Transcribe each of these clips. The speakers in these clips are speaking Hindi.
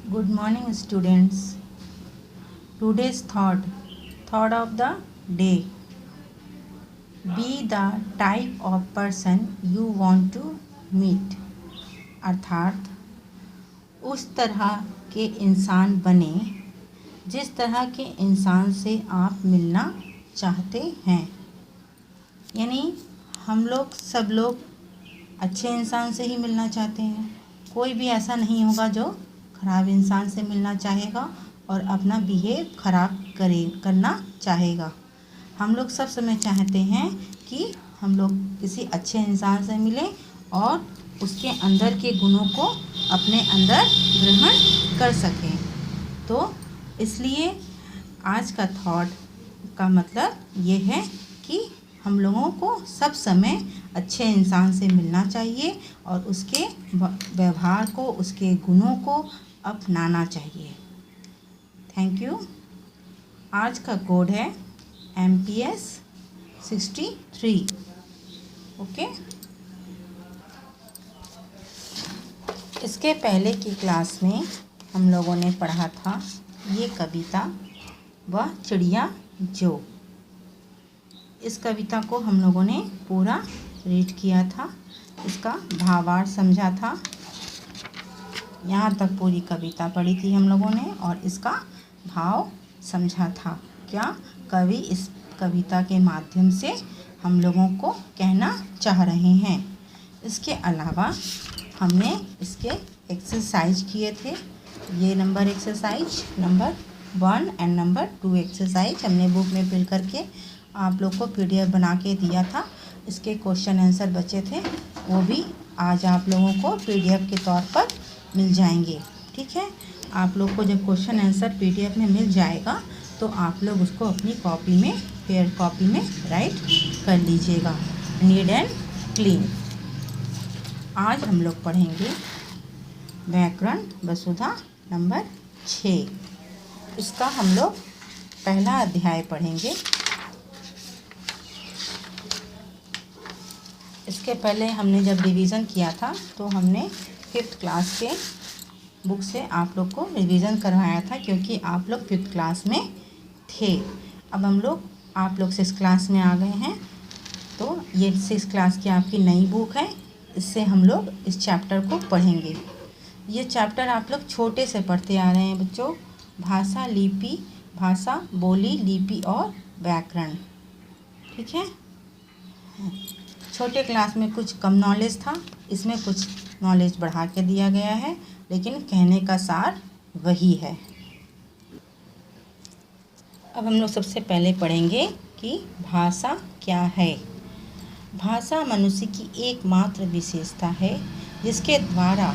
Good morning, students. Today's thought of the day. Be the type of person you want to meet. अर्थात उस तरह के इंसान बने जिस तरह के इंसान से आप मिलना चाहते हैं। यानी हम लोग सब लोग अच्छे इंसान से ही मिलना चाहते हैं। कोई भी ऐसा नहीं होगा जो ख़राब इंसान से मिलना चाहेगा और अपना बिहेव ख़राब करना चाहेगा। हम लोग सब समय चाहते हैं कि हम लोग किसी अच्छे इंसान से मिलें और उसके अंदर के गुणों को अपने अंदर ग्रहण कर सकें। तो इसलिए आज का थॉट का मतलब ये है कि हम लोगों को सब समय अच्छे इंसान से मिलना चाहिए और उसके व्यवहार को, उसके गुणों को अपनाना चाहिए। Thank you. आज का कोड है MPS 63। ओके। इसके पहले की क्लास में हम लोगों ने पढ़ा था ये कविता वह चिड़िया जो। इस कविता को हम लोगों ने पूरा रीड किया था, इसका भावार्थ समझा था। यहाँ तक पूरी कविता पढ़ी थी हम लोगों ने और इसका भाव समझा था। क्या कवि इस कविता के माध्यम से हम लोगों को कहना चाह रहे हैं। इसके अलावा हमने इसके एक्सरसाइज किए थे। ये number exercise number 1 and number 2 exercise हमने बुक में फिल करके आप लोग को PDF बना के दिया था। इसके क्वेश्चन आंसर बचे थे, वो भी आज आप लोगों को PDF के तौर पर मिल जाएंगे। ठीक है। आप लोग को जब क्वेश्चन आंसर PDF में मिल जाएगा तो आप लोग उसको अपनी कॉपी में, फेयर कॉपी में राइट कर लीजिएगा, नीट एंड क्लीन। आज हम लोग पढ़ेंगे व्याकरण वसुधा नंबर 6। इसका हम लोग पहला अध्याय पढ़ेंगे। इसके पहले हमने जब रिवीजन किया था तो हमने 5th क्लास के बुक से आप लोग को रिवीजन करवाया था, क्योंकि आप लोग 5th क्लास में थे। अब हम लोग आप लोग 6th क्लास में आ गए हैं, तो ये 6th क्लास की आपकी नई बुक है। इससे हम लोग इस चैप्टर को पढ़ेंगे। ये चैप्टर आप लोग छोटे से पढ़ते आ रहे हैं बच्चों। भाषा, लिपि, भाषा, बोली, लिपि और व्याकरण। ठीक है। छोटे क्लास में कुछ कम नॉलेज था, इसमें कुछ नॉलेज बढ़ा के दिया गया है, लेकिन कहने का सार वही है। अब हम लोग सबसे पहले पढ़ेंगे कि भाषा क्या है। भाषा मनुष्य की एकमात्र विशेषता है जिसके द्वारा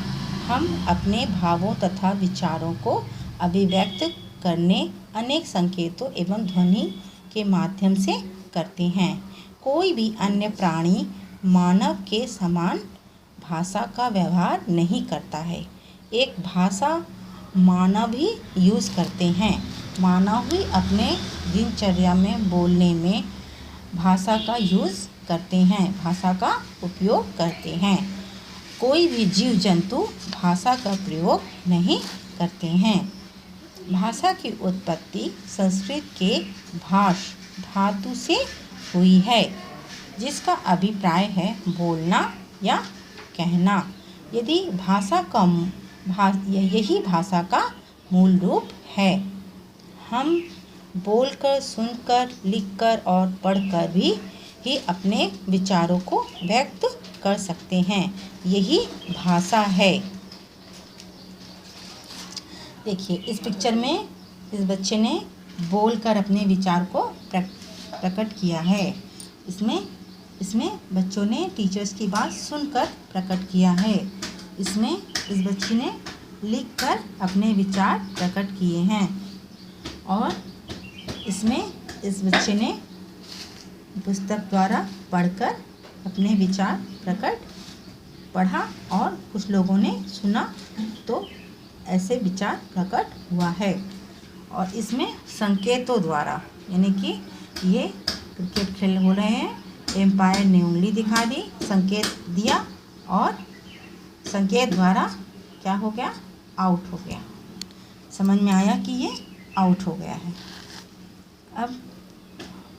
हम अपने भावों तथा विचारों को अभिव्यक्त करने अनेक संकेतों एवं ध्वनि के माध्यम से करते हैं। कोई भी अन्य प्राणी मानव के समान भाषा का व्यवहार नहीं करता है। एक भाषा मानव ही यूज़ करते हैं। मानव ही अपने दिनचर्या में बोलने में भाषा का यूज़ करते हैं, भाषा का उपयोग करते हैं। कोई भी जीव जंतु भाषा का प्रयोग नहीं करते हैं। भाषा की उत्पत्ति संस्कृत के भाष धातु से हुई है, जिसका अभिप्राय है बोलना या कहना। यदि यही भाषा का मूल रूप है। हम बोलकर, सुनकर, लिखकर और पढ़कर भी ही अपने विचारों को व्यक्त कर सकते हैं। यही भाषा है। देखिए इस पिक्चर में इस बच्चे ने बोलकर अपने विचार को प्रकट किया है। इसमें बच्चों ने टीचर्स की बात सुनकर प्रकट किया है। इसमें इस बच्ची ने लिखकर अपने विचार प्रकट किए हैं और इसमें इस बच्चे ने पुस्तक द्वारा पढ़कर अपने विचार पढ़ा और कुछ लोगों ने सुना तो ऐसे विचार प्रकट हुआ है। और इसमें संकेतों द्वारा, यानी कि ये क्रिकेट खेल हो रहे हैं, एम्पायर ने उंगली दिखा दी, संकेत दिया और संकेत द्वारा क्या हो गया, आउट हो गया। समझ में आया कि ये आउट हो गया है। अब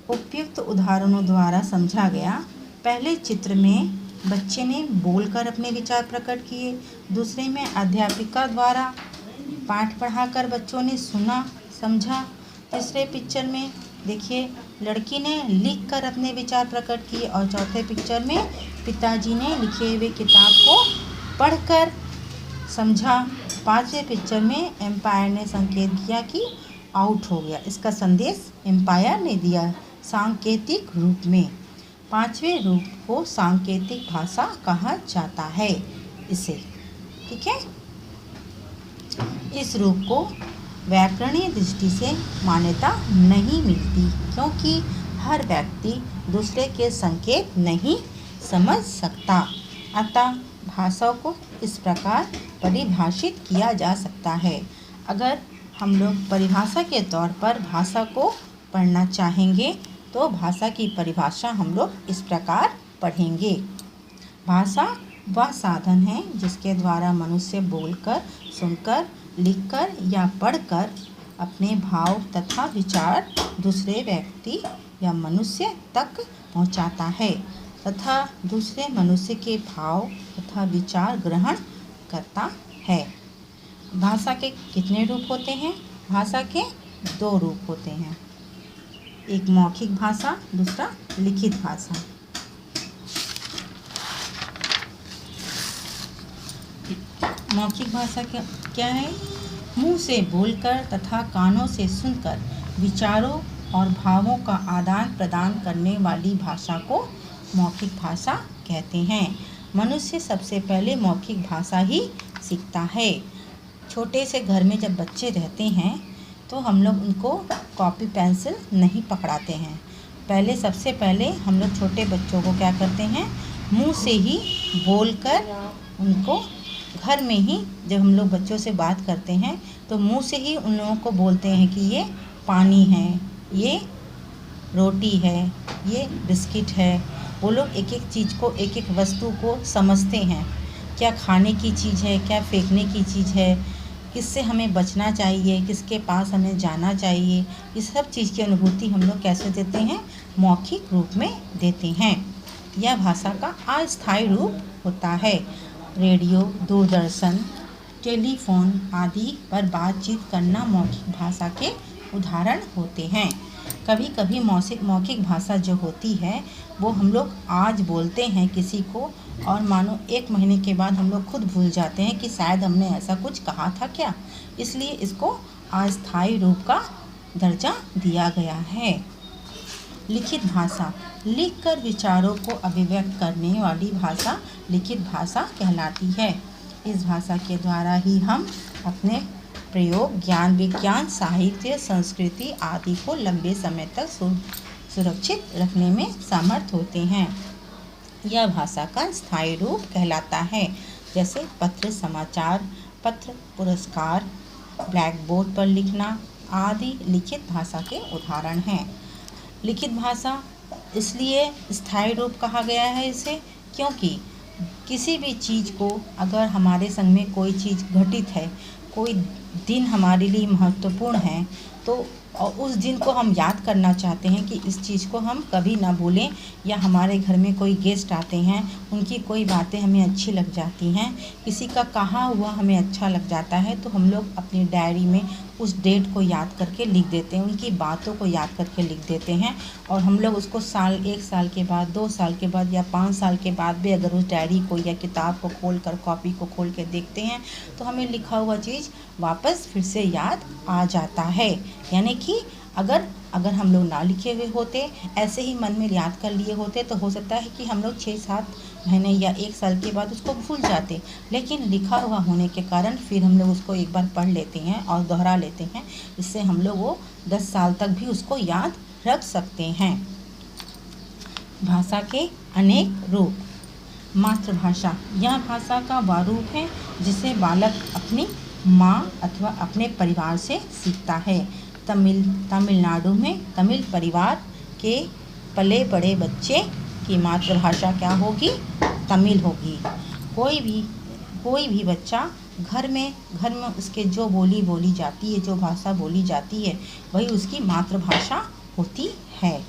उपयुक्त उदाहरणों द्वारा समझा गया। पहले चित्र में बच्चे ने बोलकर अपने विचार प्रकट किए, दूसरे में अध्यापिका द्वारा पाठ पढ़ाकर बच्चों ने सुना समझा, तीसरे पिक्चर में देखिए लड़की ने लिखकर अपने विचार प्रकट किए और चौथे पिक्चर में पिताजी ने लिखे हुए किताब को पढ़कर समझा। पांचवें पिक्चर में एम्पायर ने संकेत किया कि आउट हो गया। इसका संदेश एम्पायर ने दिया सांकेतिक रूप में। पांचवें रूप को सांकेतिक भाषा कहा जाता है इसे, ठीक है। इस रूप को व्याकरणीय दृष्टि से मान्यता नहीं मिलती क्योंकि हर व्यक्ति दूसरे के संकेत नहीं समझ सकता। अतः भाषा को इस प्रकार परिभाषित किया जा सकता है। अगर हम लोग परिभाषा के तौर पर भाषा को पढ़ना चाहेंगे तो भाषा की परिभाषा हम लोग इस प्रकार पढ़ेंगे। भाषा वह साधन है जिसके द्वारा मनुष्य बोलकर, सुनकर, लिखकर या पढ़कर अपने भाव तथा विचार दूसरे व्यक्ति या मनुष्य तक पहुंचाता है तथा दूसरे मनुष्य के भाव तथा विचार ग्रहण करता है। भाषा के कितने रूप होते हैं? भाषा के 2 रूप होते हैं, एक मौखिक भाषा, दूसरा लिखित भाषा। मौखिक भाषा क्या है? मुंह से बोलकर तथा कानों से सुनकर विचारों और भावों का आदान प्रदान करने वाली भाषा को मौखिक भाषा कहते हैं। मनुष्य सबसे पहले मौखिक भाषा ही सीखता है। छोटे से घर में जब बच्चे रहते हैं तो हम लोग उनको कॉपी पेंसिल नहीं पकड़ाते हैं। पहले सबसे पहले हम लोग छोटे बच्चों को क्या करते हैं, मुंह से ही बोलकर उनको घर में ही जब हम लोग बच्चों से बात करते हैं तो मुंह से ही उन लोगों को बोलते हैं कि ये पानी है, ये रोटी है, ये बिस्किट है। वो लोग एक एक चीज़ को, एक एक वस्तु को समझते हैं, क्या खाने की चीज़ है, क्या फेंकने की चीज़ है, किससे हमें बचना चाहिए, किसके पास हमें जाना चाहिए। इस सब चीज़ की अनुभूति हम लोग कैसे देते हैं, मौखिक रूप में देते हैं। यह भाषा का अस्थायी रूप होता है। रेडियो, दूरदर्शन, टेलीफोन आदि पर बातचीत करना मौखिक भाषा के उदाहरण होते हैं। कभी कभी मौखिक भाषा जो होती है वो हम लोग आज बोलते हैं किसी को और मानो 1 महीने के बाद हम लोग खुद भूल जाते हैं कि शायद हमने ऐसा कुछ कहा था क्या। इसलिए इसको अस्थायी रूप का दर्जा दिया गया है। लिखित भाषा, लिखकर विचारों को अभिव्यक्त करने वाली भाषा लिखित भाषा कहलाती है। इस भाषा के द्वारा ही हम अपने प्रयोग, ज्ञान, विज्ञान, साहित्य, संस्कृति आदि को लंबे समय तक सुरक्षित रखने में समर्थ होते हैं। यह भाषा का स्थायी रूप कहलाता है। जैसे पत्र, समाचार पत्र, पुरस्कार, ब्लैक बोर्ड पर लिखना आदि लिखित भाषा के उदाहरण हैं। लिखित भाषा इसलिए स्थायी रूप कहा गया है इसे क्योंकि किसी भी चीज़ को, अगर हमारे संग में कोई चीज़ घटित है, कोई दिन हमारे लिए महत्वपूर्ण है, तो और उस दिन को हम याद करना चाहते हैं कि इस चीज़ को हम कभी ना भूलें, या हमारे घर में कोई गेस्ट आते हैं, उनकी कोई बातें हमें अच्छी लग जाती हैं, किसी का कहा हुआ हमें अच्छा लग जाता है, तो हम लोग अपनी डायरी में उस डेट को याद करके लिख देते हैं, उनकी बातों को याद करके लिख देते हैं। और हम लोग उसको 1 साल के बाद, 2 साल के बाद या 5 साल के बाद भी अगर उस डायरी को या किताब को खोल कर, कॉपी को खोल के देखते हैं तो हमें लिखा हुआ चीज़ वापस फिर से याद आ जाता है। यानी कि अगर हम लोग ना लिखे हुए होते, ऐसे ही मन में याद कर लिए होते, तो हो सकता है कि हम लोग 6-7 महीने या 1 साल के बाद उसको भूल जाते। लेकिन लिखा हुआ होने के कारण फिर हम लोग उसको एक बार पढ़ लेते हैं और दोहरा लेते हैं। इससे हम लोग वो 10 साल तक भी उसको याद रख सकते हैं। भाषा के अनेक रूप। मातृभाषा, यह भाषा का वह रूप है जिसे बालक अपनी माँ अथवा अपने परिवार से सीखता है। तमिलनाडु में तमिल परिवार के पले बड़े बच्चे की मातृभाषा क्या होगी? तमिल होगी। कोई भी बच्चा घर में उसके जो बोली जाती है, जो भाषा बोली जाती है, वही उसकी मातृभाषा होती है।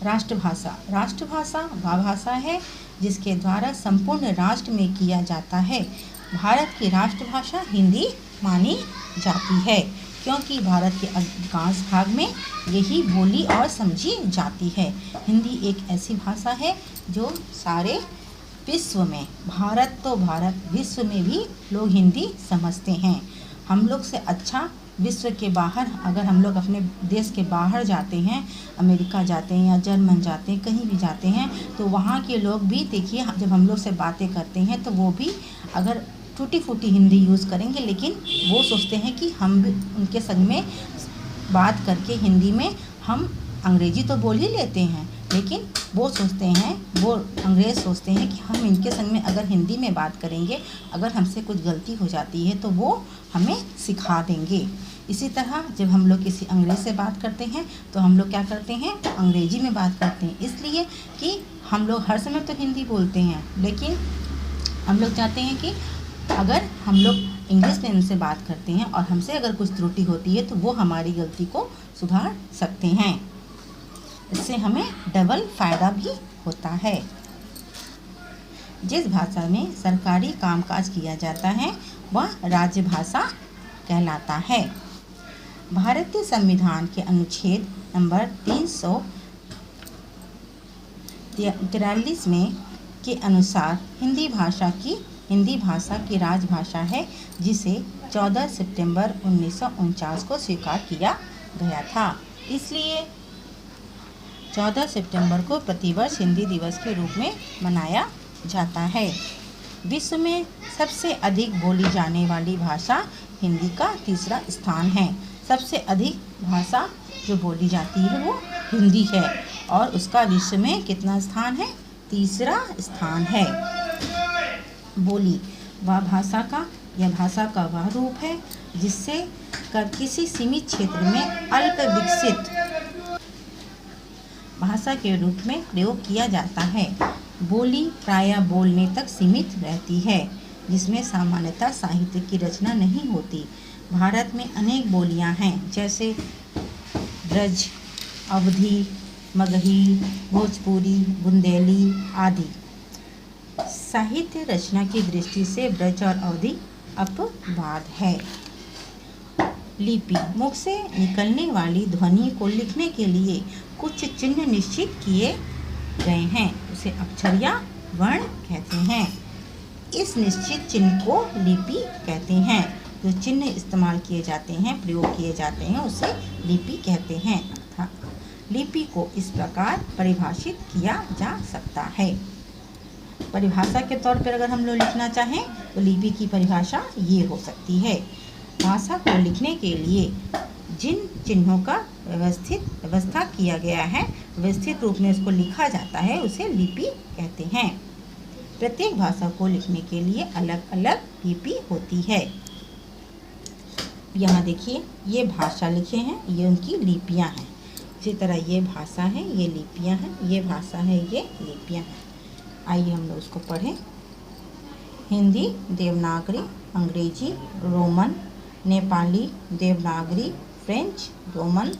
राष्ट्रभाषा वह भाषा है जिसके द्वारा संपूर्ण राष्ट्र में किया जाता है। भारत की राष्ट्रभाषा हिंदी मानी जाती है, क्योंकि भारत के अधिकांश भाग में यही बोली और समझी जाती है। हिंदी एक ऐसी भाषा है जो सारे विश्व में, भारत विश्व में भी लोग हिंदी समझते हैं। हम लोग से अच्छा विश्व के बाहर, अगर हम लोग अपने देश के बाहर जाते हैं, अमेरिका जाते हैं या जर्मन जाते हैं, कहीं भी जाते हैं, तो वहाँ के लोग भी देखिए जब हम लोग से बातें करते हैं तो वो भी अगर टूटी फूटी हिंदी यूज़ करेंगे, लेकिन वो सोचते हैं कि हम भी उनके संग में बात करके हिंदी में, हम अंग्रेजी तो बोल ही लेते हैं, लेकिन वो अंग्रेज़ सोचते हैं कि हम इनके संग में अगर हिंदी में बात करेंगे, अगर हमसे कुछ गलती हो जाती है तो वो हमें सिखा देंगे। इसी तरह जब हम लोग किसी अंग्रेज़ से बात करते हैं तो हम लोग क्या करते हैं, अंग्रेजी में बात करते हैं, इसलिए कि हम लोग हर समय तो हिंदी बोलते हैं, लेकिन हम लोग चाहते हैं कि अगर हम लोग इंग्लिश में उनसे बात करते हैं और हमसे अगर कुछ त्रुटि होती है तो वो हमारी गलती को सुधार सकते हैं। इससे हमें डबल फ़ायदा भी होता है। जिस भाषा में सरकारी कामकाज किया जाता है वह राज्य भाषा कहलाता है। भारतीय संविधान के अनुच्छेद नंबर 343 में के अनुसार हिंदी भाषा की राजभाषा है, जिसे 14 सितंबर 1949 को स्वीकार किया गया था। इसलिए 14 सितंबर को प्रतिवर्ष हिंदी दिवस के रूप में मनाया जाता है। विश्व में सबसे अधिक बोली जाने वाली भाषा हिंदी का तीसरा स्थान है। सबसे अधिक भाषा जो बोली जाती है वो हिंदी है और उसका विश्व में कितना स्थान है, तीसरा स्थान है। बोली यह भाषा का वह रूप है जिससे किसी सीमित क्षेत्र में अल्प विकसित भाषा के रूप में प्रयोग किया जाता है। बोली प्रायः बोलने तक सीमित रहती है, जिसमें सामान्यतः साहित्य की रचना नहीं होती। भारत में अनेक बोलियां हैं, जैसे ब्रज, अवधी, मगही, भोजपुरी, बुंदेली आदि। साहित्य रचना की दृष्टि से ब्रज और अवधी अपवाद है। लिपि मुख से निकलने वाली ध्वनि को लिखने के लिए कुछ चिन्ह निश्चित किए गए हैं, उसे अक्षर या वर्ण कहते हैं। इस निश्चित चिन्ह को लिपि कहते हैं। जो चिन्ह इस्तेमाल किए जाते हैं, प्रयोग किए जाते हैं, उसे लिपि कहते हैं। अर्थात लिपि को इस प्रकार परिभाषित किया जा सकता है। परिभाषा के तौर पर अगर हम लोग लिखना चाहें तो लिपि की परिभाषा ये हो सकती है। भाषा को लिखने के लिए जिन चिन्हों का व्यवस्था किया गया है, व्यवस्थित रूप में उसको लिखा जाता है, उसे लिपि कहते हैं। प्रत्येक भाषा को लिखने के लिए अलग अलग लिपि होती है। यहाँ देखिए ये भाषा लिखे हैं, ये उनकी लिपियाँ हैं। इसी तरह ये भाषा है, ये लिपियाँ हैं, ये भाषा है, ये लिपियाँ हैं। आइए हम लोग उसको पढ़ें। Hindi, Devanagari, Angrezi, Roman, Nepali, Devanagari, French, Roman,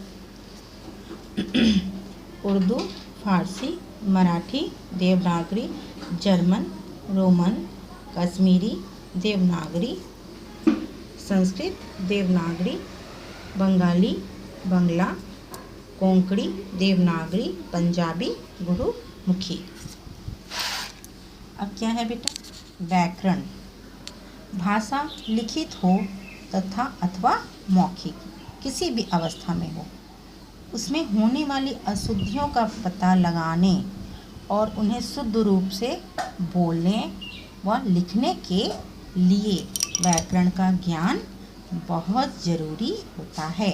Urdu, Farsi, Marathi, Devanagari, German, Roman, Kashmiri, Devanagari, Sanskrit, Devanagari, Bengali, Bangla, Konkani, Devanagari, Punjabi, Gurmukhi. अब क्या है बेटा, व्याकरण। भाषा लिखित हो तथा अथवा मौखिक किसी भी अवस्था में हो, उसमें होने वाली अशुद्धियों का पता लगाने और उन्हें शुद्ध रूप से बोलने व लिखने के लिए व्याकरण का ज्ञान बहुत ज़रूरी होता है।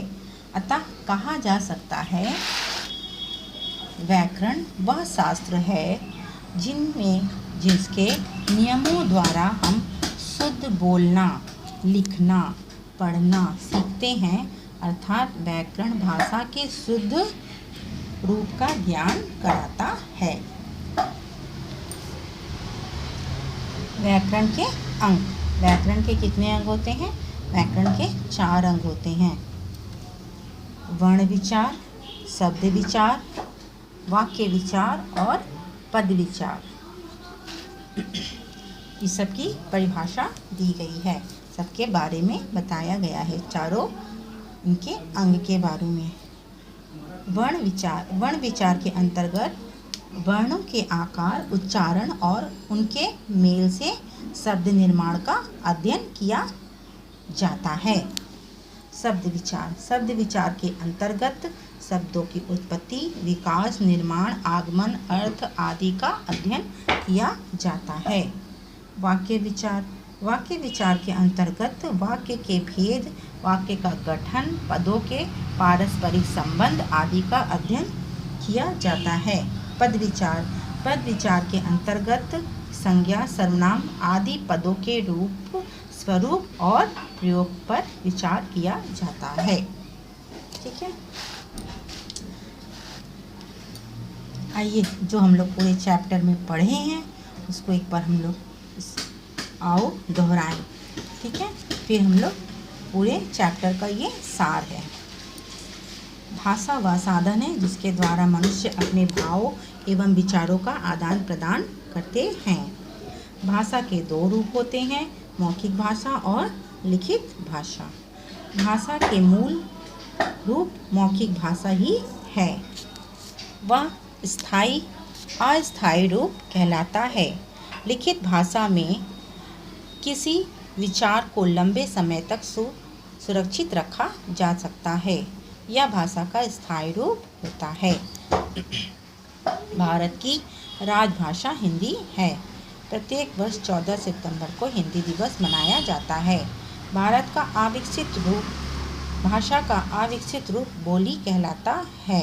अतः कहा जा सकता है व्याकरण वह शास्त्र है जिसके नियमों द्वारा हम शुद्ध बोलना, लिखना, पढ़ना सीखते हैं। अर्थात व्याकरण भाषा के शुद्ध रूप का ज्ञान कराता है। व्याकरण के अंक। व्याकरण के कितने अंग होते हैं? व्याकरण के 4 अंग होते हैं। वर्ण विचार, शब्द विचार, वाक्य विचार और पद विचार। इस सब की परिभाषा दी गई है, सबके बारे में बताया गया है, चारों इनके अंग के बारे में। वर्ण विचार के अंतर्गत वर्णों के आकार, उच्चारण और उनके मेल से शब्द निर्माण का अध्ययन किया जाता है। शब्द विचार के अंतर्गत शब्दों की उत्पत्ति, विकास, निर्माण, आगमन, अर्थ आदि का अध्ययन किया जाता है। वाक्य विचार के अंतर्गत वाक्य के भेद, वाक्य का गठन, पदों के पारस्परिक संबंध आदि का अध्ययन किया जाता है। पद विचार के अंतर्गत संज्ञा, सर्वनाम आदि पदों के रूप, स्वरूप और प्रयोग पर विचार किया जाता है। ठीक है, आइए जो हम लोग पूरे चैप्टर में पढ़े हैं उसको एक बार हम लोग आओ दोहराएं। ठीक है, फिर हम लोग पूरे चैप्टर का ये सार है। भाषा वह साधन है जिसके द्वारा मनुष्य अपने भावों एवं विचारों का आदान प्रदान करते हैं। भाषा के 2 रूप होते हैं, मौखिक भाषा और लिखित भाषा। भाषा के मूल रूप मौखिक भाषा ही है। वह स्थायी अस्थायी रूप कहलाता है। लिखित भाषा में किसी विचार को लंबे समय तक सुरक्षित रखा जा सकता है। यह भाषा का स्थायी रूप होता है। भारत की राजभाषा हिंदी है। प्रत्येक वर्ष 14 सितंबर को हिंदी दिवस मनाया जाता है। भारत का भाषा का अविकसित रूप बोली कहलाता है।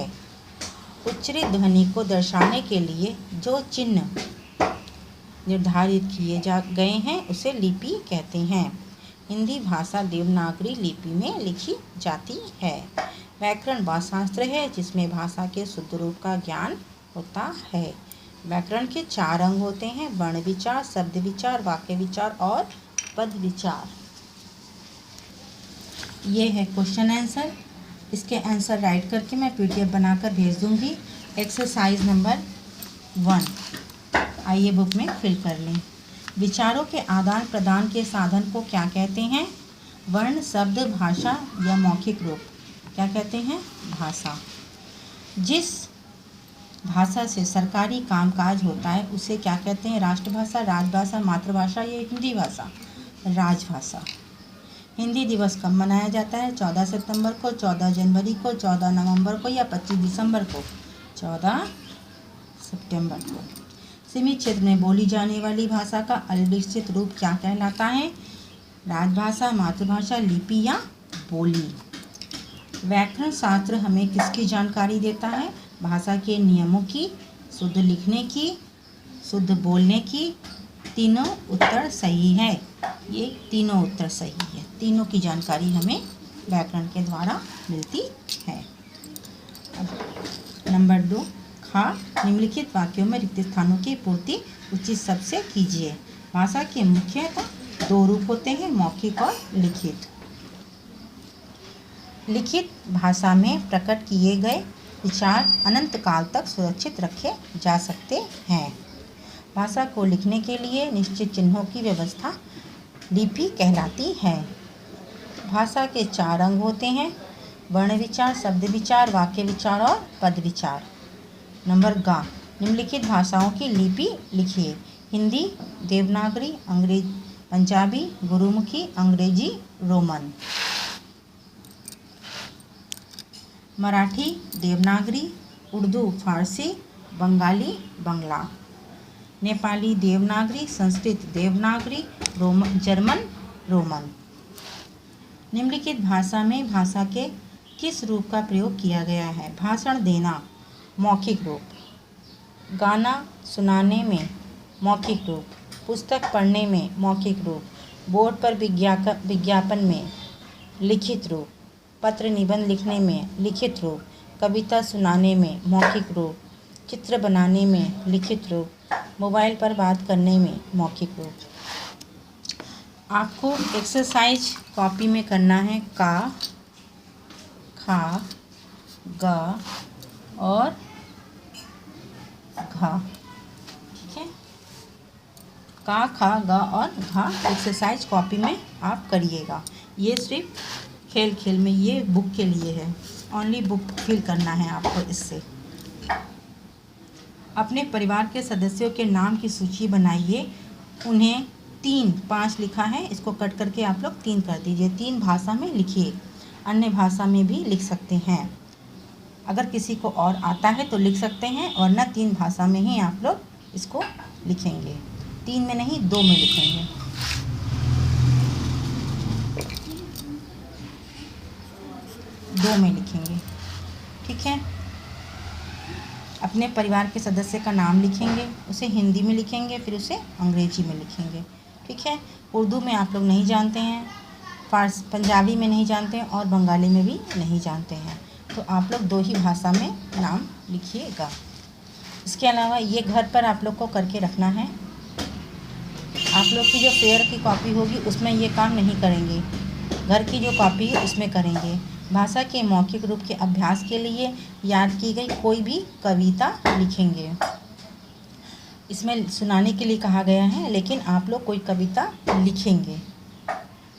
उच्चरित ध्वनि को दर्शाने के लिए जो चिन्ह निर्धारित किए गए हैं उसे लिपि कहते हैं। हिंदी भाषा देवनागरी लिपि में लिखी जाती है। व्याकरण वह शास्त्र है जिसमें भाषा के शुद्ध रूप का ज्ञान होता है। व्याकरण के 4 अंग होते हैं, वर्ण विचार, शब्द विचार, वाक्य विचार और पद विचार। ये है क्वेश्चन आंसर। इसके आंसर राइट करके मैं PDF बनाकर भेज दूंगी। एक्सरसाइज नंबर 1 आइए बुक में फिल कर लें। विचारों के आदान प्रदान के साधन को क्या कहते हैं? वर्ण, शब्द, भाषा या मौखिक रूप। क्या कहते हैं? भाषा। जिस भाषा से सरकारी कामकाज होता है उसे क्या कहते हैं? राष्ट्रभाषा, राजभाषा, मातृभाषा या हिंदी भाषा? राजभाषा। हिंदी दिवस कब मनाया जाता है? 14 सितंबर को, 14 जनवरी को, 14 नवंबर को या 25 दिसंबर को? 14 सितंबर को। सीमित क्षेत्र में बोली जाने वाली भाषा का अविकसित रूप क्या कहलाता है? राजभाषा, मातृभाषा, लिपि या बोली। व्याकरण शास्त्र हमें किसकी जानकारी देता है? भाषा के नियमों की, शुद्ध लिखने की, शुद्ध बोलने की। तीनों उत्तर सही है। ये तीनों उत्तर सही है। तीनों की जानकारी हमें व्याकरण के द्वारा मिलती है। अब नंबर 2 खा निम्नलिखित वाक्यों में रिक्त स्थानों की पूर्ति उचित शब्द से कीजिए। भाषा के मुख्यतः 2 रूप होते हैं, मौखिक और लिखित। लिखित भाषा में प्रकट किए गए विचार अनंत काल तक सुरक्षित रखे जा सकते हैं। भाषा को लिखने के लिए निश्चित चिन्हों की व्यवस्था लिपि कहलाती है। भाषा के 4 अंग होते हैं, वर्ण विचार, शब्द विचार, वाक्य विचार और पद विचार। नंबर ग निम्नलिखित भाषाओं की लिपि लिखिए। हिंदी देवनागरी, अंग्रेजी Punjabi, Gurmukhi, Angrezi Roman. Marathi Devanagari, Urdu Farsi, Bengali Bangla. Nepali Devanagari, Sanskrit Devanagari, German Roman. निम्नलिखित भाषा में भाषा के किस रूप का प्रयोग किया गया है? भाषण देना मौखिक रूप, गाना सुनाने में मौखिक रूप, पुस्तक पढ़ने में मौखिक रूप, बोर्ड पर विज्ञापन में लिखित रूप, पत्र निबंध लिखने में लिखित रूप, कविता सुनाने में मौखिक रूप, चित्र बनाने में लिखित रूप, मोबाइल पर बात करने में मौखिक रूप। आपको एक्सरसाइज कॉपी में करना है का, खा, गा और घा। ठीक है, का, खा, गा और घा एक्सरसाइज कॉपी में आप करिएगा। ये सिर्फ खेल खेल में, ये बुक के लिए है, ओनली बुक फिल करना है आपको इससे। अपने परिवार के सदस्यों के नाम की सूची बनाइए, उन्हें 3, 5 लिखा है, इसको कट करके आप लोग 3 कर दीजिए। 3 भाषा में लिखिए, अन्य भाषा में भी लिख सकते हैं। अगर किसी को और आता है तो लिख सकते हैं, और न 3 भाषा में ही आप लोग इसको लिखेंगे। 3 में नहीं, 2 में लिखेंगे। 2 में लिखेंगे। ठीक है, अपने परिवार के सदस्य का नाम लिखेंगे, उसे हिंदी में लिखेंगे, फिर उसे अंग्रेजी में लिखेंगे। ठीक है, उर्दू में आप लोग नहीं जानते हैं, पंजाबी में नहीं जानते हैं और बंगाली में भी नहीं जानते हैं, तो आप लोग 2 ही भाषा में नाम लिखिएगा। इसके अलावा ये घर पर आप लोग को करके रखना है। आप लोग की जो फेयर की कॉपी होगी उसमें ये काम नहीं करेंगे, घर की जो कॉपी है उसमें करेंगे। भाषा के मौखिक रूप के अभ्यास के लिए याद की गई कोई भी कविता लिखेंगे। इसमें सुनाने के लिए कहा गया है, लेकिन आप लोग कोई कविता लिखेंगे।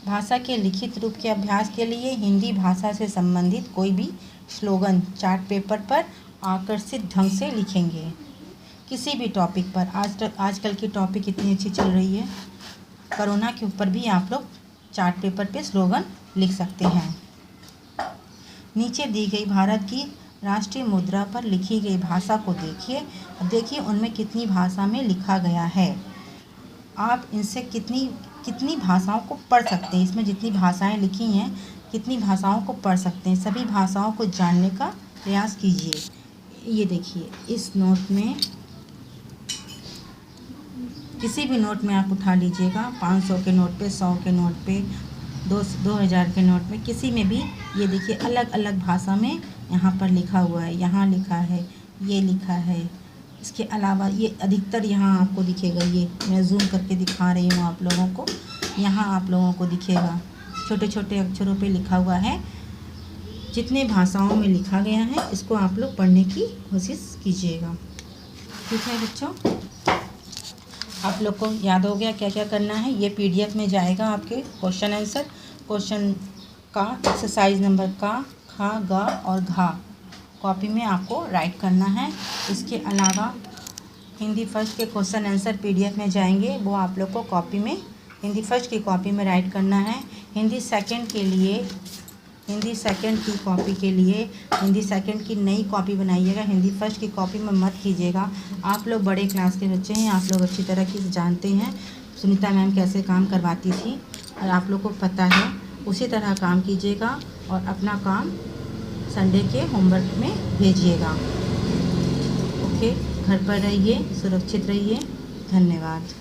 भाषा के लिखित रूप के अभ्यास के लिए हिंदी भाषा से संबंधित कोई भी स्लोगन चार्ट पेपर पर आकर्षित ढंग से लिखेंगे। किसी भी टॉपिक पर, आजकल की टॉपिक इतनी अच्छी चल रही है, कोरोना के ऊपर भी आप लोग चार्ट पेपर पे स्लोगन लिख सकते हैं। नीचे दी गई भारत की राष्ट्रीय मुद्रा पर लिखी गई भाषा को देखिए उनमें कितनी भाषा में लिखा गया है। आप इनसे कितनी भाषाओं को पढ़ सकते हैं, इसमें जितनी भाषाएं लिखी हैं कितनी भाषाओं को पढ़ सकते हैं, सभी भाषाओं को जानने का प्रयास कीजिए। ये देखिए, इस नोट में, किसी भी नोट में आप उठा लीजिएगा, 500 के नोट पे, 100 के नोट पे, 2000 के नोट में, किसी में भी ये देखिए अलग अलग भाषा में यहाँ पर लिखा हुआ है, यहाँ लिखा है, ये लिखा है। इसके अलावा ये अधिकतर यहाँ आपको दिखेगा, ये मैं जूम करके दिखा रही हूँ आप लोगों को, यहाँ आप लोगों को दिखेगा छोटे छोटे अक्षरों पे लिखा हुआ है। जितने भाषाओं में लिखा गया है इसको आप लोग पढ़ने की कोशिश कीजिएगा। ठीक है बच्चों, आप लोग को याद हो गया क्या क्या करना है। ये PDF में जाएगा आपके क्वेश्चन आंसर, क्वेश्चन का एक्सरसाइज नंबर का, खा, गा और घा कॉपी में आपको राइट करना है। इसके अलावा हिंदी फर्स्ट के क्वेश्चन आंसर PDF में जाएंगे, वो आप लोग को कॉपी में, हिंदी फर्स्ट की कॉपी में राइट करना है। हिंदी सेकंड के लिए, हिंदी सेकंड की कॉपी के लिए हिंदी सेकंड की नई कॉपी बनाइएगा, हिंदी फर्स्ट की कॉपी में मत कीजिएगा। आप लोग बड़े क्लास के बच्चे हैं, आप लोग अच्छी तरह की जानते हैं सुनीता मैम कैसे काम करवाती थी, और आप लोग को पता है, उसी तरह काम कीजिएगा और अपना काम संडे के होमवर्क में भेजिएगा। ओके, घर पर रहिए, सुरक्षित रहिए, धन्यवाद।